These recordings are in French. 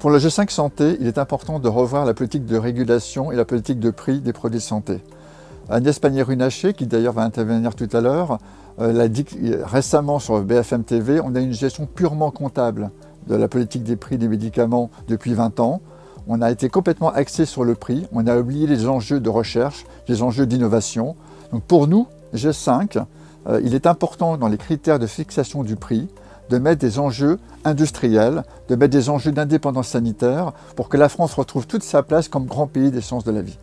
Pour le G5 Santé, il est important de revoir la politique de régulation et la politique de prix des produits de santé. Agnès Pannier-Runacher, qui d'ailleurs va intervenir tout à l'heure, l'a dit récemment sur BFM TV, on a une gestion purement comptable de la politique des prix des médicaments depuis 20 ans. On a été complètement axé sur le prix, on a oublié les enjeux de recherche, les enjeux d'innovation. Donc pour nous, G5, il est important dans les critères de fixation du prix de mettre des enjeux industriels, de mettre des enjeux d'indépendance sanitaire pour que la France retrouve toute sa place comme grand pays des sciences de la vie.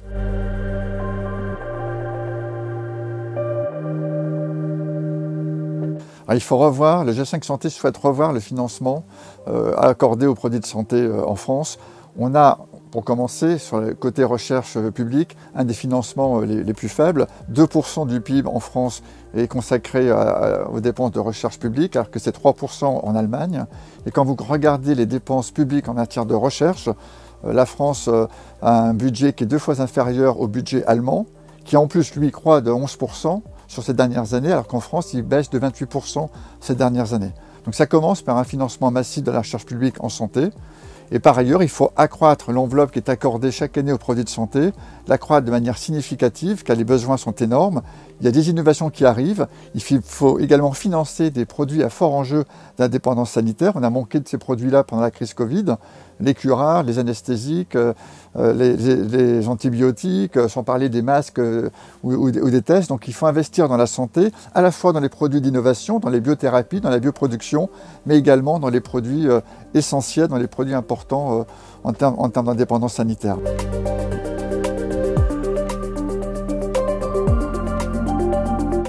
Alors, il faut revoir, le G5 Santé souhaite revoir le financement accordé aux produits de santé en France. On a, pour commencer, sur le côté recherche publique, un des financements les plus faibles. 2% du PIB en France est consacré aux dépenses de recherche publique, alors que c'est 3% en Allemagne. Et quand vous regardez les dépenses publiques en matière de recherche, la France a un budget qui est 2 fois inférieur au budget allemand, qui en plus, lui, croît de 11% sur ces dernières années, alors qu'en France, il baisse de 28% ces dernières années. Donc ça commence par un financement massif de la recherche publique en santé. Et par ailleurs, il faut accroître l'enveloppe qui est accordée chaque année aux produits de santé, l'accroître de manière significative, car les besoins sont énormes. Il y a des innovations qui arrivent. Il faut également financer des produits à fort enjeu d'indépendance sanitaire. On a manqué de ces produits-là pendant la crise Covid. Les curares, les anesthésiques, les antibiotiques, sans parler des masques ou des tests. Donc il faut investir dans la santé, à la fois dans les produits d'innovation, dans les biothérapies, dans la bioproduction, mais également dans les produits essentiels, dans les produits importants en termes d'indépendance sanitaire.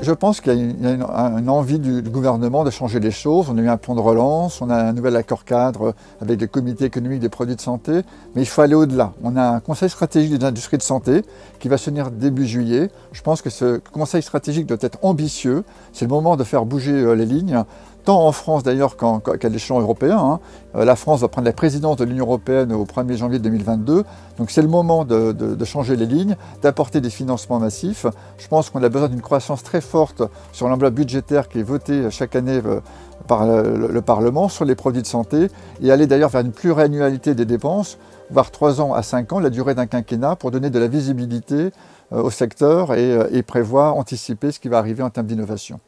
Je pense qu'il y a une envie du gouvernement de changer les choses. On a eu un plan de relance, on a un nouvel accord cadre avec le comité économique des produits de santé, mais il faut aller au-delà. On a un conseil stratégique des industries de santé qui va se tenir début juillet. Je pense que ce conseil stratégique doit être ambitieux. C'est le moment de faire bouger les lignes, tant en France d'ailleurs qu'à l'échelon européen. La France va prendre la présidence de l'Union européenne au 1er janvier 2022. Donc c'est le moment de changer les lignes, d'apporter des financements massifs. Je pense qu'on a besoin d'une croissance très forte sur l'enveloppe budgétaire qui est votée chaque année par le Parlement sur les produits de santé et aller d'ailleurs vers une pluriannualité des dépenses, voire 3 ans à 5 ans, la durée d'un quinquennat, pour donner de la visibilité au secteur et prévoir, anticiper ce qui va arriver en termes d'innovation.